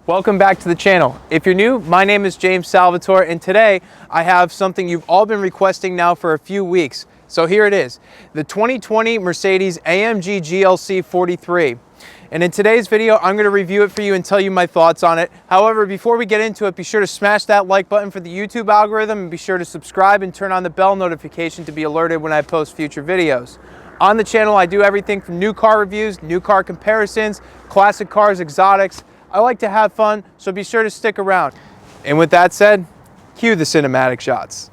Welcome back to the channel. If you're new, my name is James Salvatore, and today I have something you've all been requesting now for a few weeks. So here it is, the 2020 Mercedes AMG GLC 43. And in today's video, I'm going to review it for you and tell you my thoughts on it. However, before we get into it, be sure to smash that like button for the YouTube algorithm and be sure to subscribe and turn on the bell notification to be alerted when I post future videos. On the channel, I do everything from new car reviews, new car comparisons, classic cars, exotics. I like to have fun, so be sure to stick around. And with that said, cue the cinematic shots.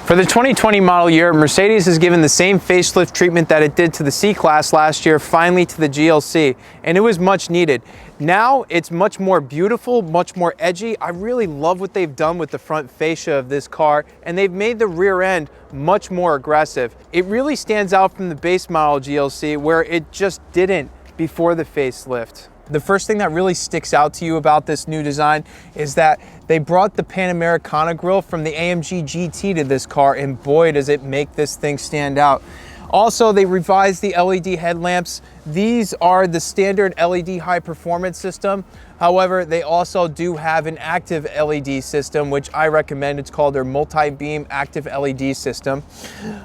For the 2020 model year, Mercedes has given the same facelift treatment that it did to the C-Class last year, finally to the GLC, and it was much needed. Now it's much more beautiful, much more edgy. I really love what they've done with the front fascia of this car, and they've made the rear end much more aggressive. It really stands out from the base model GLC, where it just didn't before the facelift. The first thing that really sticks out to you about this new design is that they brought the Panamericana grille from the AMG GT to this car, and boy does it make this thing stand out. Also, they revised the LED headlamps. These are the standard LED high performance system. However, they also do have an active LED system, which I recommend. It's called their multi-beam active LED system.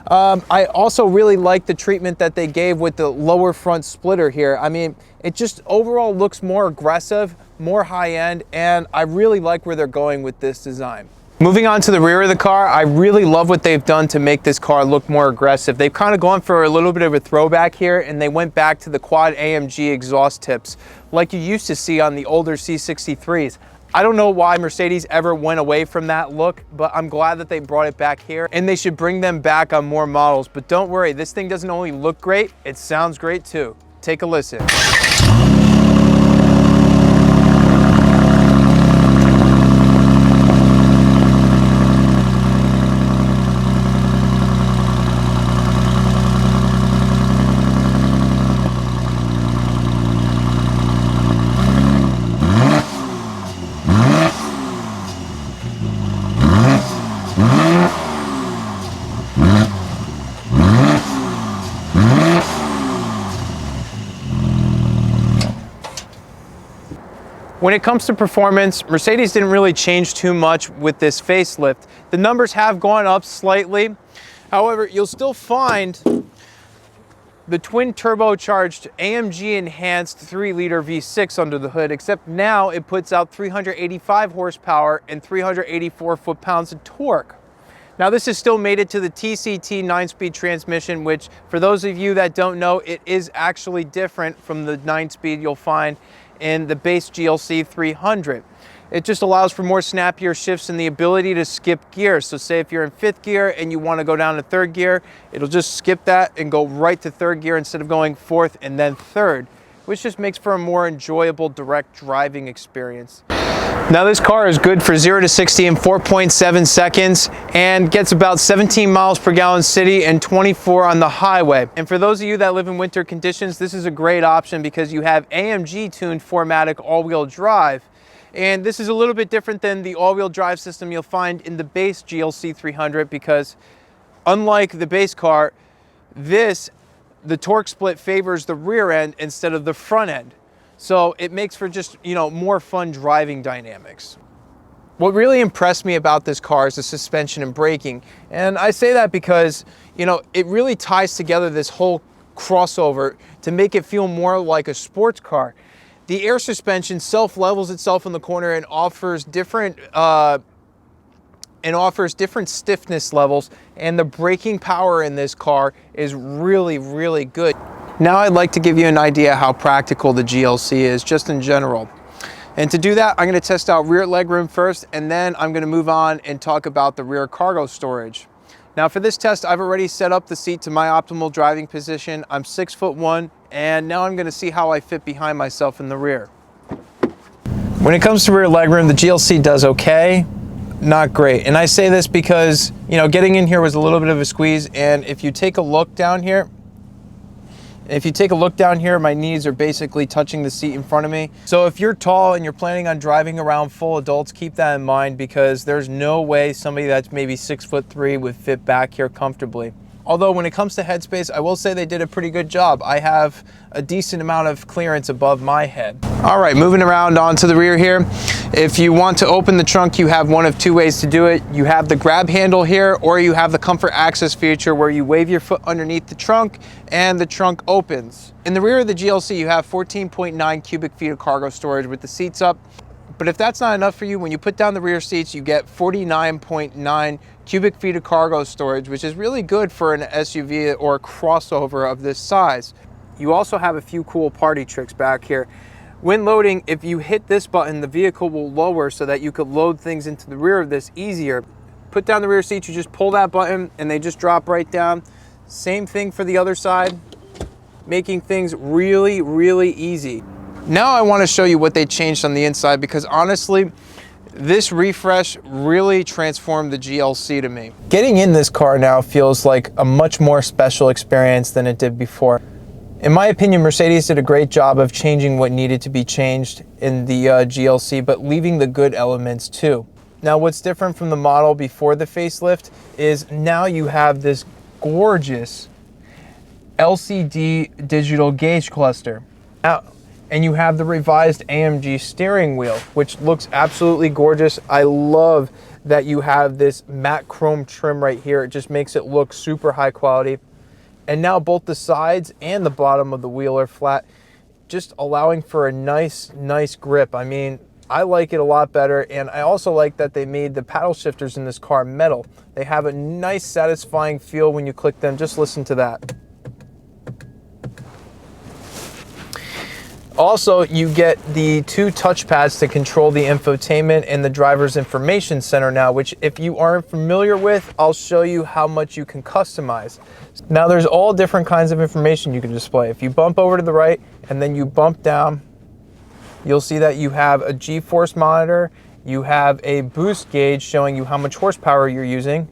I also really like the treatment that they gave with the lower front splitter here. I mean, it just overall looks more aggressive, more high-end, and I really like where they're going with this design. Moving on to the rear of the car, I really love what they've done to make this car look more aggressive. They've kind of gone for a little bit of a throwback here, and they went back to the quad AMG exhaust tips like you used to see on the older C63s. I don't know why Mercedes ever went away from that look, but I'm glad that they brought it back here, and they should bring them back on more models. But don't worry, this thing doesn't only look great, it sounds great too. Take a listen. When it comes to performance, Mercedes didn't really change too much with this facelift. The numbers have gone up slightly. However, you'll still find the twin turbocharged AMG enhanced 3-liter V6 under the hood, except now it puts out 385 horsepower and 384 foot-pounds of torque. Now this has still made it to the TCT 9-speed transmission, which for those of you that don't know, it is actually different from the 9-speed you'll find in the base GLC 300. It just allows for more snappier shifts and the ability to skip gears. So say if you're in 5th gear and you want to go down to 3rd gear, it'll just skip that and go right to 3rd gear instead of going 4th and then 3rd, which just makes for a more enjoyable direct driving experience. Now this car is good for 0 to 60 in 4.7 seconds and gets about 17 miles per gallon city and 24 on the highway. And for those of you that live in winter conditions, this is a great option because you have AMG tuned 4MATIC all-wheel drive. And this is a little bit different than the all-wheel drive system you'll find in the base GLC 300 because unlike the base car, the torque split favors the rear end instead of the front end. So it makes for just, more fun driving dynamics. What really impressed me about this car is the suspension and braking. And I say that because, you know, it really ties together this whole crossover to make it feel more like a sports car. The air suspension self-levels itself in the corner and offers different stiffness levels, and the braking power in this car is really, really good. Now I'd like to give you an idea how practical the GLC is just in general. And to do that, I'm going to test out rear legroom first, and then I'm going to move on and talk about the rear cargo storage. Now for this test, I've already set up the seat to my optimal driving position. I'm 6'1", and now I'm going to see how I fit behind myself in the rear. When it comes to rear legroom, the GLC does okay, not great. And I say this because, you know, getting in here was a little bit of a squeeze, and if you take a look down here, my knees are basically touching the seat in front of me. So if you're tall and you're planning on driving around full adults, keep that in mind, because there's no way somebody that's maybe 6'3" would fit back here comfortably. Although when it comes to headspace, I will say they did a pretty good job. I have a decent amount of clearance above my head. All right, moving around onto the rear here. If you want to open the trunk, you have one of two ways to do it. You have the grab handle here, or you have the comfort access feature where you wave your foot underneath the trunk and the trunk opens. In the rear of the GLC, you have 14.9 cubic feet of cargo storage with the seats up. But if that's not enough for you, when you put down the rear seats, you get 49.9 cubic feet of cargo storage, which is really good for an SUV or a crossover of this size. You also have a few cool party tricks back here. When loading, if you hit this button, the vehicle will lower so that you could load things into the rear of this easier. Put down the rear seats, you just pull that button and they just drop right down. Same thing for the other side, making things really, really easy. Now I want to show you what they changed on the inside, because honestly, this refresh really transformed the GLC to me. Getting in this car now feels like a much more special experience than it did before. In my opinion, Mercedes did a great job of changing what needed to be changed in the GLC, but leaving the good elements too. Now what's different from the model before the facelift is now you have this gorgeous LCD digital gauge cluster. And you have the revised AMG steering wheel, which looks absolutely gorgeous. I love that you have this matte chrome trim right here. It just makes it look super high quality. And now both the sides and the bottom of the wheel are flat, just allowing for a nice grip. I mean, I like it a lot better, and I also like that they made the paddle shifters in this car metal. They have a nice satisfying feel when you click them. Just listen to that. Also, you get the two touchpads to control the infotainment and the driver's information center now, which if you aren't familiar with, I'll show you how much you can customize. Now there's all different kinds of information you can display. If you bump over to the right and then you bump down, you'll see that you have a G-force monitor, you have a boost gauge showing you how much horsepower you're using,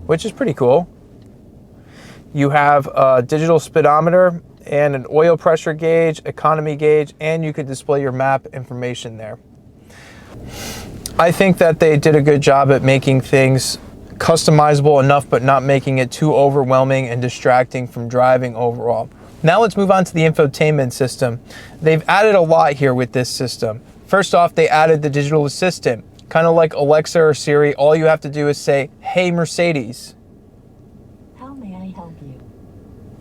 which is pretty cool. You have a digital speedometer and an oil pressure gauge, economy gauge, and you could display your map information there. I think that they did a good job at making things customizable enough, but not making it too overwhelming and distracting from driving overall. Now let's move on to the infotainment system. They've added a lot here with this system. First off, they added the digital assistant. Kind of like Alexa or Siri, all you have to do is say, "Hey Mercedes."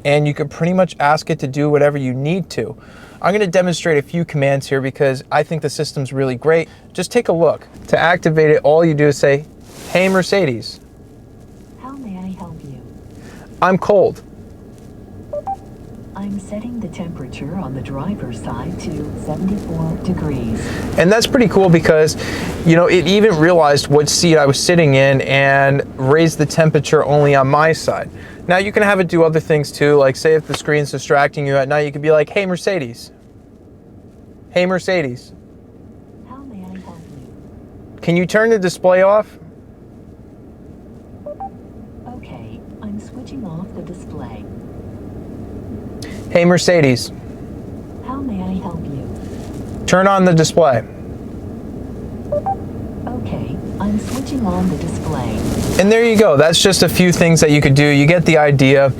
And you can pretty much ask it to do whatever you need to. I'm gonna demonstrate a few commands here because I think the system's really great. Just take a look. To activate it, all you do is say, "Hey Mercedes." How may I help you? I'm cold. I'm setting the temperature on the driver's side to 74 degrees. And that's pretty cool because, you know, it even realized what seat I was sitting in and raised the temperature only on my side. Now you can have it do other things too, like say if the screen's distracting you at night, you could be like, "Hey Mercedes. Hey Mercedes. How may I help you? Can you turn the display off?" Okay, I'm switching off the display. "Hey Mercedes. How may I help you? Turn on the display." Okay, I'm switching on the display. And there you go. That's just a few things that you could do. You get the idea.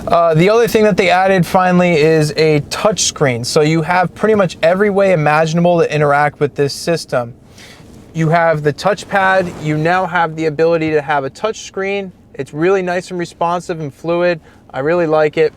The other thing that they added finally is a touch screen. So you have pretty much every way imaginable to interact with this system. You have the touchpad. You now have the ability to have a touch screen. It's really nice and responsive and fluid. I really like it.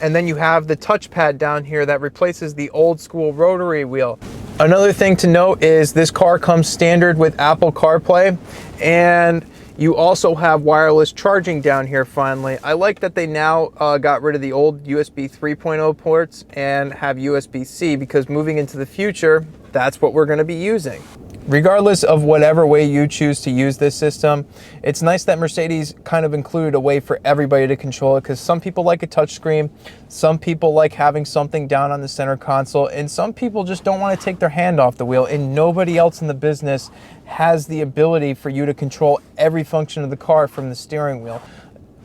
And then you have the touchpad down here that replaces the old school rotary wheel. Another thing to note is this car comes standard with Apple CarPlay, and you also have wireless charging down here finally. I like that they now got rid of the old USB 3.0 ports and have USB-C, because moving into the future, that's what we're going to be using. Regardless of whatever way you choose to use this system, it's nice that Mercedes kind of included a way for everybody to control it, because some people like a touchscreen, some people like having something down on the center console, and some people just don't want to take their hand off the wheel, and nobody else in the business has the ability for you to control every function of the car from the steering wheel.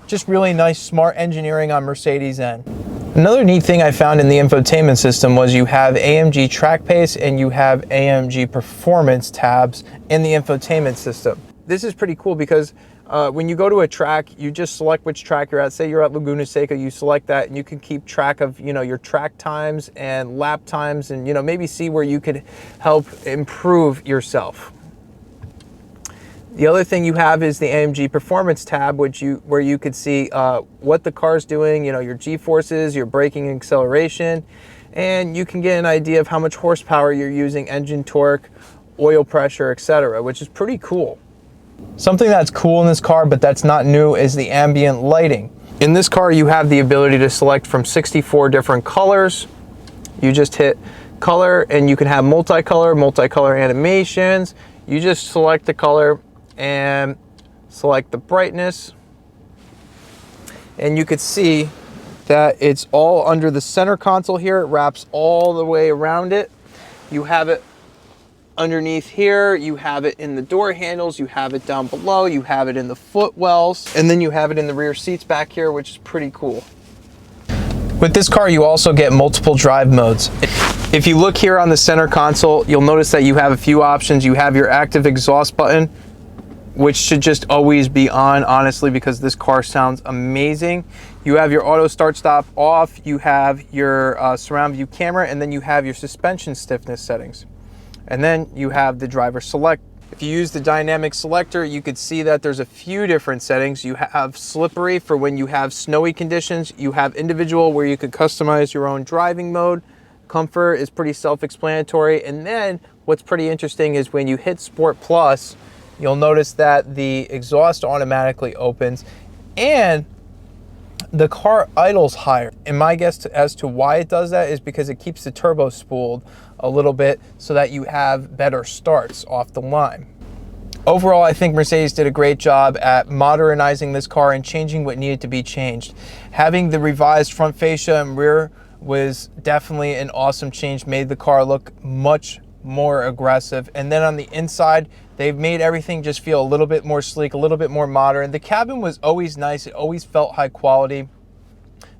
Just really nice, smart engineering on Mercedes' end. Another neat thing I found in the infotainment system was you have AMG track pace and you have AMG Performance Tabs in the infotainment system. This is pretty cool because when you go to a track, you just select which track you're at. Say you're at Laguna Seca, you select that, and you can keep track of, you know, your track times and lap times, and, you know, maybe see where you could help improve yourself. The other thing you have is the AMG Performance Tab, where you could see what the car's doing, you know, your G-forces, your braking and acceleration, and you can get an idea of how much horsepower you're using, engine torque, oil pressure, etc., which is pretty cool. Something that's cool in this car, but that's not new, is the ambient lighting. In this car, you have the ability to select from 64 different colors. You just hit color, and you can have multicolor animations. You just select the color and select the brightness, and you could see that it's all under the center console here. It wraps all the way around it. You have it underneath here, you have it in the door handles, you have it down below, you have it in the footwells, and then you have it in the rear seats back here, which is pretty cool. With this car, you also get multiple drive modes. If you look here on the center console, you'll notice that you have a few options. You have your active exhaust button, which should just always be on, honestly, because this car sounds amazing. You have your auto start stop off, you have your surround view camera, and then you have your suspension stiffness settings. And then you have the driver select. If you use the dynamic selector, you could see that there's a few different settings. You have slippery for when you have snowy conditions. You have individual, where you could customize your own driving mode. Comfort is pretty self-explanatory. And then what's pretty interesting is when you hit Sport Plus, you'll notice that the exhaust automatically opens and the car idles higher. And my guess as to why it does that is because it keeps the turbo spooled a little bit so that you have better starts off the line. Overall, I think Mercedes did a great job at modernizing this car and changing what needed to be changed. Having the revised front fascia and rear was definitely an awesome change, made the car look much more aggressive. And then on the inside, they've made everything just feel a little bit more sleek, a little bit more modern. The cabin was always nice, it always felt high quality,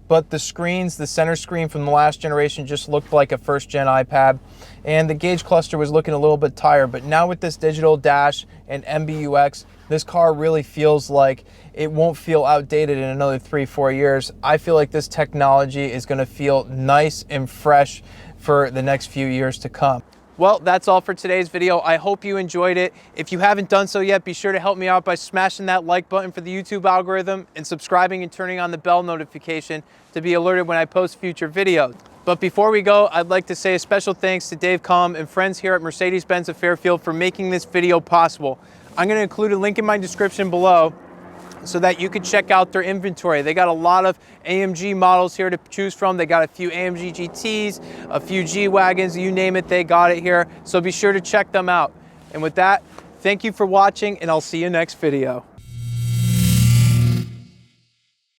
but the screens, the center screen from the last generation just looked like a first gen iPad, and the gauge cluster was looking a little bit tired. But now with this digital dash and MBUX, this car really feels like it won't feel outdated in another 3-4 years. I feel like this technology is going to feel nice and fresh for the next few years to come. Well, that's all for today's video. I hope you enjoyed it. If you haven't done so yet, be sure to help me out by smashing that like button for the YouTube algorithm and subscribing and turning on the bell notification to be alerted when I post future videos. But before we go, I'd like to say a special thanks to Dave Columb and friends here at Mercedes Benz of Fairfield for making this video possible. I'm going to include a link in my description below so that you can check out their inventory. They got a lot of AMG models here to choose from. They got a few AMG GTs, a few G-Wagons, you name it, they got it here. So be sure to check them out. And with that, thank you for watching, and I'll see you next video.